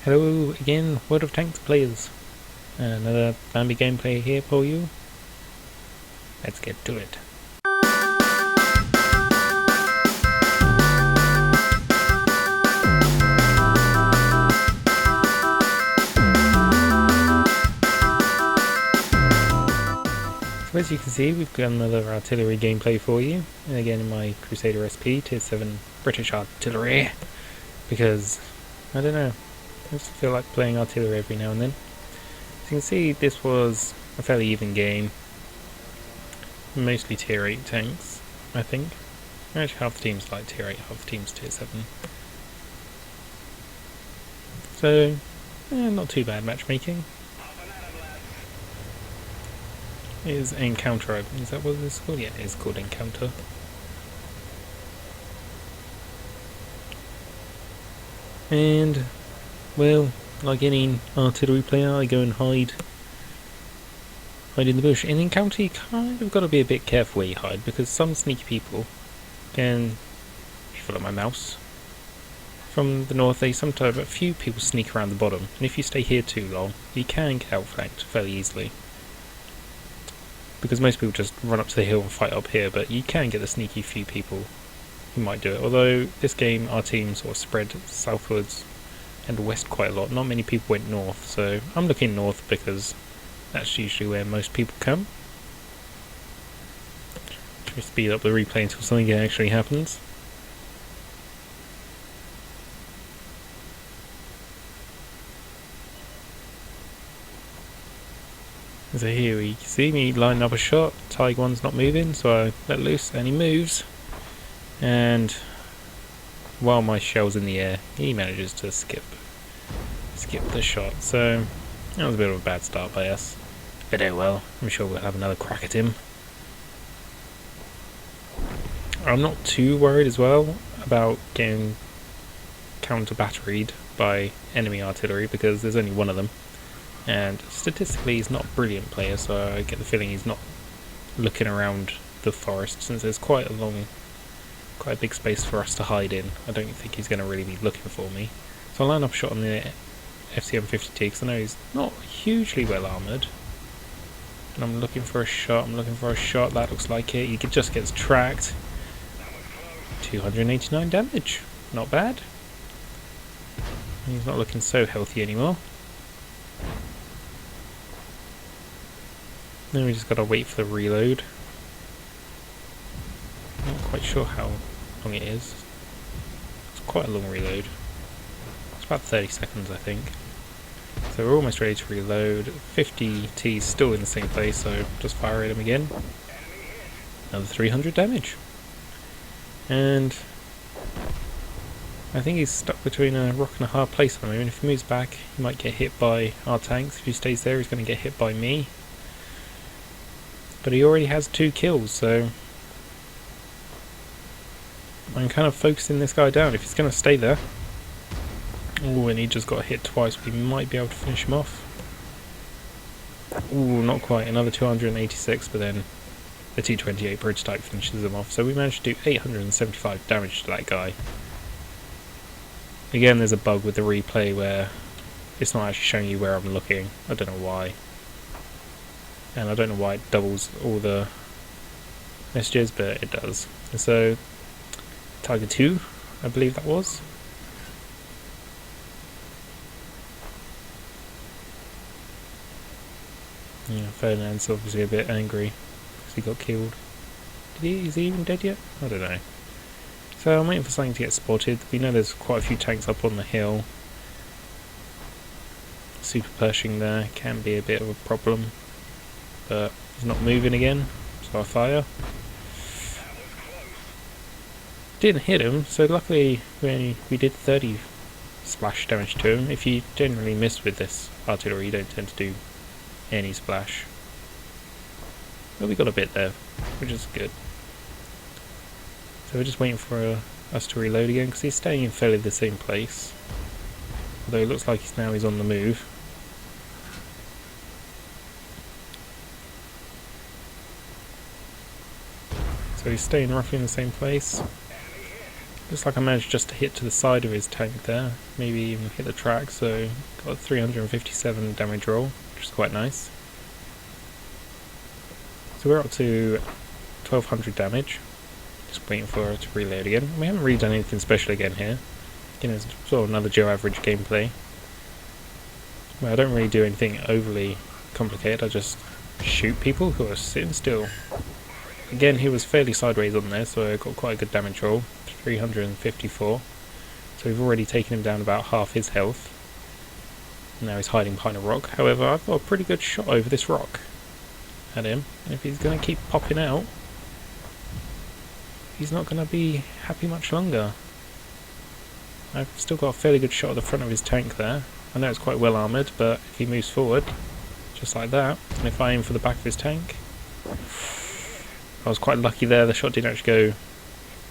Hello again, World of Tanks players. Another Bambi gameplay here for you. Let's get to it. So as you can see, we've got another artillery gameplay for you. And again in my Crusader SP, Tier 7 British artillery. Because, I don't know, I just feel like playing artillery every now and then. As you can see, this was a fairly even game. Mostly Tier 8 tanks, I think. Actually, half the team's like Tier 8, half the team's Tier 7. So, not too bad matchmaking. Is Encounter open? Is that what it's called? Yeah, it is called Encounter. And, well, like any artillery player, I go and hide in the bush. In Encounter, you kind of got to be a bit careful where you hide, because some sneaky people can, if you follow my mouse, from the north, sometimes a few people sneak around the bottom, and if you stay here too long, you can get outflanked fairly easily. Because most people just run up to the hill and fight up here, but you can get the sneaky few people who might do it. Although this game, our team sort of spread southwards and west quite a lot. Not many people went north, so I'm looking north because that's usually where most people come. Let me speed up the replay until something actually happens. So here we see me lining up a shot. Tiger one's not moving, so I let loose and he moves. And while my shell's in the air, he manages to skip the shot. So that was a bit of a bad start by us. But oh well, I'm sure we'll have another crack at him. I'm not too worried as well about getting counter-batteried by enemy artillery because there's only one of them. And statistically he's not a brilliant player, so I get the feeling he's not looking around the forest since there's quite a big space for us to hide in. I don't think he's going to really be looking for me. So I'll line up a shot on the FCM-50T because I know he's not hugely well armoured. And I'm looking for a shot, that looks like it. He just gets tracked. 289 damage, not bad. He's not looking so healthy anymore. Then we just gotta wait for the reload. Not quite sure how long it is. It's quite a long reload. It's about 30 seconds, I think. So we're almost ready to reload. 50T is still in the same place, so just fire at him again. Another 300 damage. And I think he's stuck between a rock and a hard place at the moment. If he moves back, he might get hit by our tanks. If he stays there, he's going to get hit by me. But he already has 2 kills, so I'm kind of focusing this guy down. If he's going to stay there, oh, and he just got hit twice, we might be able to finish him off. Ooh, not quite, another 286, but then the T-28 bridge type finishes him off. So we managed to do 875 damage to that guy. Again, there's a bug with the replay where it's not actually showing you where I'm looking. I don't know why. And I don't know why it doubles all the messages, but it does. And so, Tiger 2, I believe that was. Yeah, Ferdinand's obviously a bit angry because he got killed. Is he even dead yet? I don't know. So I'm waiting for something to get spotted. We know there's quite a few tanks up on the hill. Super Pershing there can be a bit of a problem. But he's not moving again, so I fire. Didn't hit him, so luckily we did 30 splash damage to him. If you generally miss with this artillery, you don't tend to do any splash. But we got a bit there, which is good. So we're just waiting for us to reload again, because he's staying in fairly the same place. Although it looks like he's on the move. So he's staying roughly in the same place. Looks like I managed just to hit to the side of his tank there, maybe even hit the track, so got 357 damage roll, which is quite nice. So we're up to 1200 damage, just waiting for it to reload again. We haven't really done anything special again here. You know, it's sort of another Joe average gameplay. Well, I don't really do anything overly complicated, I just shoot people who are sitting still. Again, he was fairly sideways on there, so I got quite a good damage roll, 354. So we've already taken him down about half his health. Now he's hiding behind a rock. However, I've got a pretty good shot over this rock at him. And if he's going to keep popping out, he's not going to be happy much longer. I've still got a fairly good shot at the front of his tank there. I know it's quite well armoured, but if he moves forward, just like that, and if I aim for the back of his tank, I was quite lucky there. The shot didn't actually go.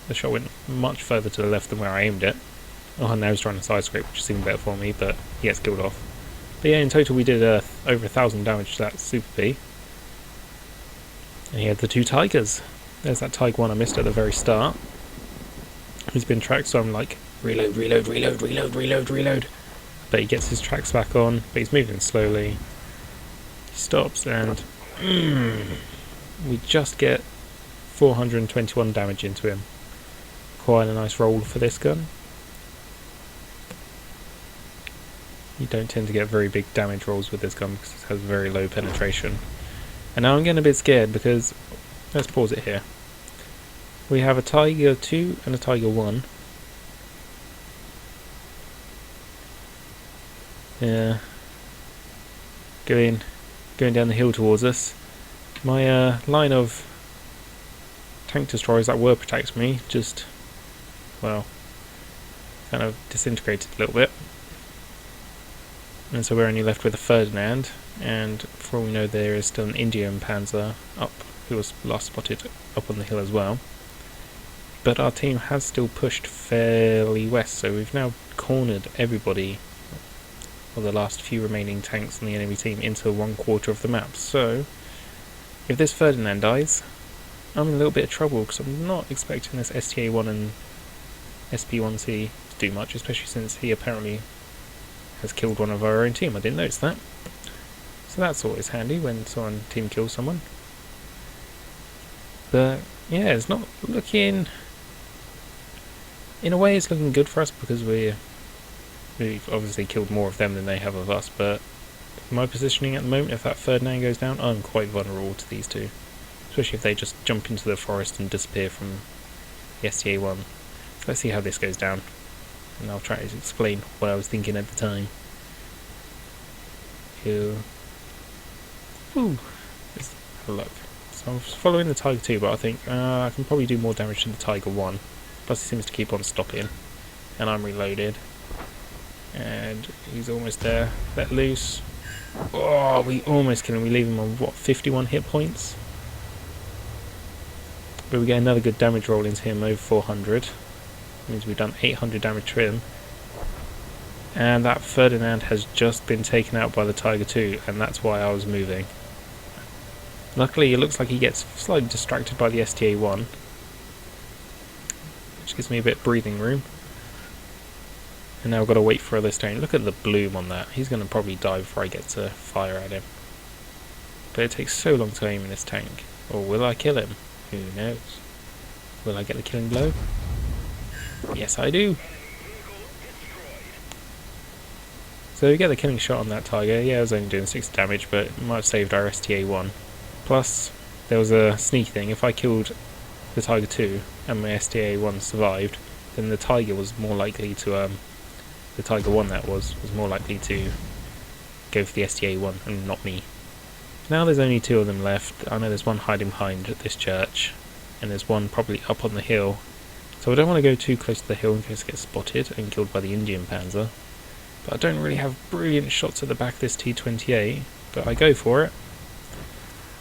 The shot went much further to the left than where I aimed it. Oh, now he's trying to side scrape, which is even better for me, but he gets killed off. But yeah, in total we did over 1,000 damage to that Super P. And he had the two tigers. There's that tiger one I missed at the very start. He's been tracked, so I'm like, reload, reload, reload, reload, reload, reload. But he gets his tracks back on, but he's moving slowly. He stops, and we just get 421 damage into him. Quite a nice roll for this gun. You don't tend to get very big damage rolls with this gun because it has very low penetration. And now I'm getting a bit scared because, let's pause it here. We have a Tiger 2 and a Tiger 1. Yeah. Going down the hill towards us. My line of tank destroyers that were protecting me just, well, kind of disintegrated a little bit. And so we're only left with a Ferdinand, and for all we know there is still an Indian Panzer up, who was last spotted up on the hill as well. But our team has still pushed fairly west, so we've now cornered everybody, or the last few remaining tanks on the enemy team, into 1/4 of the map. So if this Ferdinand dies, I'm in a little bit of trouble because I'm not expecting this STA-1 and SP-1C to do much, especially since he apparently has killed one of our own team. I didn't notice that. So that's always handy when someone team kills someone. But yeah, it's not looking... In a way it's looking good for us because we've obviously killed more of them than they have of us, but my positioning at the moment, if that Ferdinand goes down, I'm quite vulnerable to these two. Especially if they just jump into the forest and disappear from the STA-1. So let's see how this goes down. And I'll try to explain what I was thinking at the time. Ooh. Let's have a look. So I'm following the Tiger 2, but I think I can probably do more damage to the Tiger 1. Plus he seems to keep on stopping. And I'm reloaded. And he's almost there. Let loose. Oh, we almost kill him. We leave him on, what, 51 hit points? But we get another good damage roll into him, over 400. Means we've done 800 damage to him. And that Ferdinand has just been taken out by the Tiger 2, and that's why I was moving. Luckily, it looks like he gets slightly distracted by the STA-1, which gives me a bit of breathing room. And now I've got to wait for this tank. Look at the bloom on that. He's going to probably die before I get to fire at him. But it takes so long to aim in this tank. Or will I kill him? Who knows? Will I get the killing blow? Yes, I do. So we get the killing shot on that Tiger. Yeah, I was only doing 6 damage, but it might have saved our STA-1. Plus, there was a sneak thing. If I killed the Tiger 2 and my STA-1 survived, then the Tiger was more likely to, the Tiger 1 that was more likely to go for the STA-1 and not me. Now there's only 2 of them left. I know there's one hiding behind this church, and there's one probably up on the hill. So I don't want to go too close to the hill in case I get spotted and killed by the Indian Panzer. But I don't really have brilliant shots at the back of this T-28, but I go for it.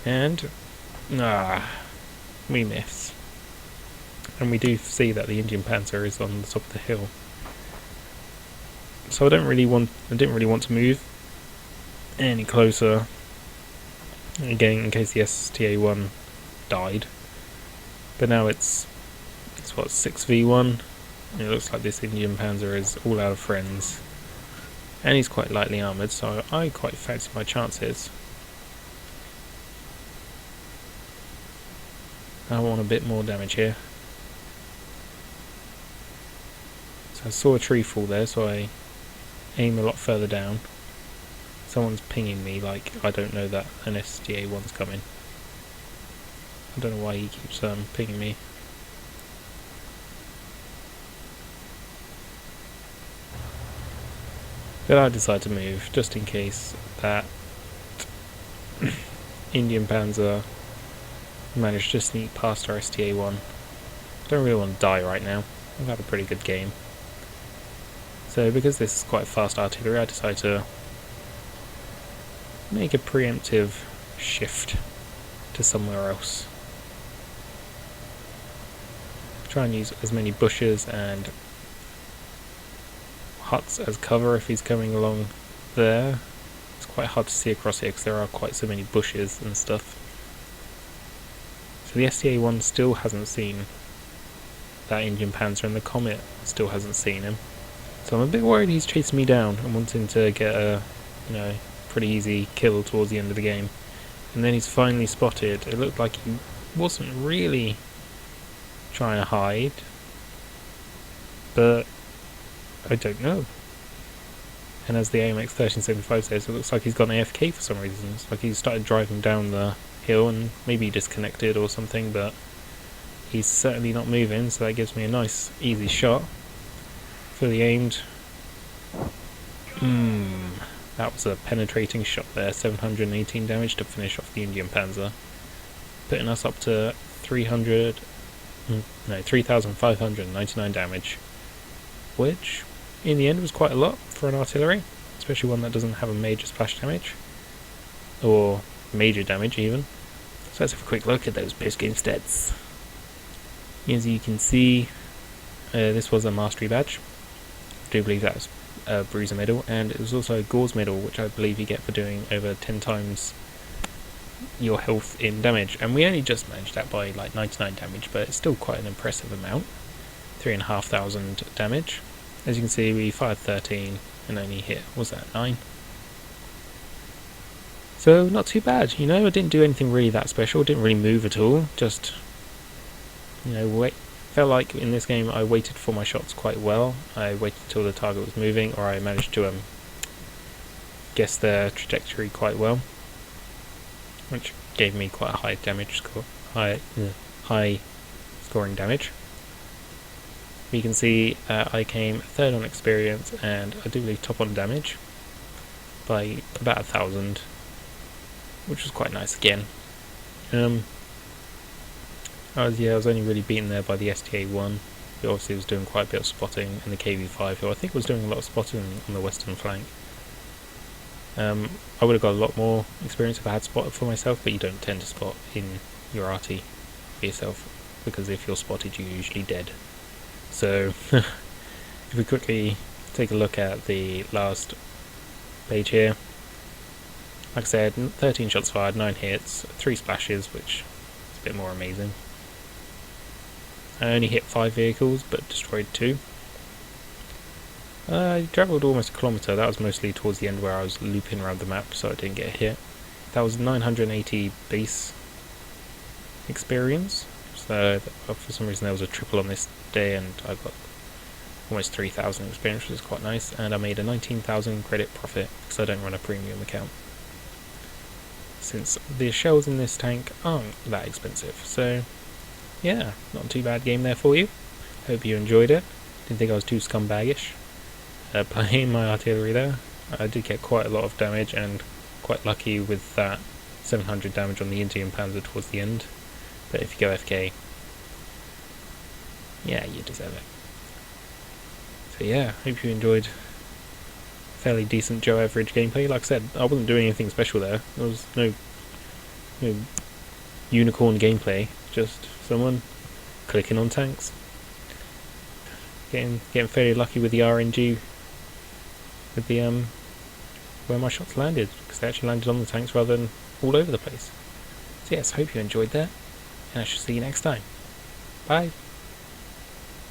And, we miss. And we do see that the Indian Panzer is on the top of the hill. So I didn't really want to move any closer. Again, in case the STA-1 died. But now it's what, 6v1, It looks like this Indian Panzer is all out of friends. And he's quite lightly armoured, so I quite fancy my chances. I want a bit more damage here. So I saw a tree fall there, so I aim a lot further down. Someone's pinging me like I don't know that an SDA-1's coming. I don't know why he keeps pinging me. But I decide to move, just in case that Indian Panzer managed to sneak past our SDA-1. Don't really want to die right now. I've had a pretty good game. So because this is quite fast artillery, I decide to make a preemptive shift to somewhere else. Try and use as many bushes and huts as cover if he's coming along there. It's quite hard to see across here because there are quite so many bushes and stuff. So the SDA-1 still hasn't seen that Indian Panzer, and the Comet still hasn't seen him. So I'm a bit worried he's chasing me down and wanting to get a, pretty easy kill towards the end of the game. And then he's finally spotted. It looked like he wasn't really trying to hide, but I don't know. And as the AMX 1375 says, it looks like he's got an AFK for some reason. It's like he started driving down the hill and maybe disconnected or something, but he's certainly not moving, so that gives me a nice easy shot. Fully aimed. That was a penetrating shot there. 718 damage to finish off the Indian Panzer, putting us up to 3,599 damage, which in the end was quite a lot for an artillery, especially one that doesn't have a major splash damage, or major damage even. So let's have a quick look at those post-game stats. As you can see, this was a mastery badge. I do believe that was a bruiser medal, and it was also a Gores medal, which I believe you get for doing over 10 times your health in damage, and we only just managed that by like 99 damage, but it's still quite an impressive amount. 3,500 damage. As you can see, we fired 13 and only hit, was that 9? So not too bad, I didn't do anything really that special, didn't really move at all, just felt like in this game I waited for my shots quite well. I waited until the target was moving, or I managed to guess their trajectory quite well, which gave me quite a high damage score, high scoring damage. You can see I came third on experience, and I do believe top on damage by about 1,000, which was quite nice again. I was only really beaten there by the STA-1, who obviously was doing quite a bit of spotting, and the KV-5, who I think was doing a lot of spotting on the western flank. I would have got a lot more experience if I had spotted for myself, but you don't tend to spot in your arty for yourself, because if you're spotted you're usually dead. So if we quickly take a look at the last page here, like I said, 13 shots fired, 9 hits, 3 splashes, which is a bit more amazing. I only hit 5 vehicles, but destroyed 2. I travelled almost a kilometre. That was mostly towards the end where I was looping around the map, so I didn't get hit. That was 980 base experience. So for some reason there was a triple on this day, and I got almost 3,000 experience, which is quite nice. And I made a 19,000 credit profit because I don't run a premium account, since the shells in this tank aren't that expensive. So yeah, not too bad game there for you. Hope you enjoyed it. Didn't think I was too scumbaggish playing my artillery there. I did get quite a lot of damage, and quite lucky with that 700 damage on the Indian Panzer towards the end. But if you go FK, yeah, you deserve it. So yeah, hope you enjoyed fairly decent Joe average gameplay. Like I said, I wasn't doing anything special there. There was no unicorn gameplay, just someone clicking on tanks. Getting fairly lucky with the RNG, with the where my shots landed, because they actually landed on the tanks rather than all over the place. So yes, hope you enjoyed that, and I shall see you next time. Bye.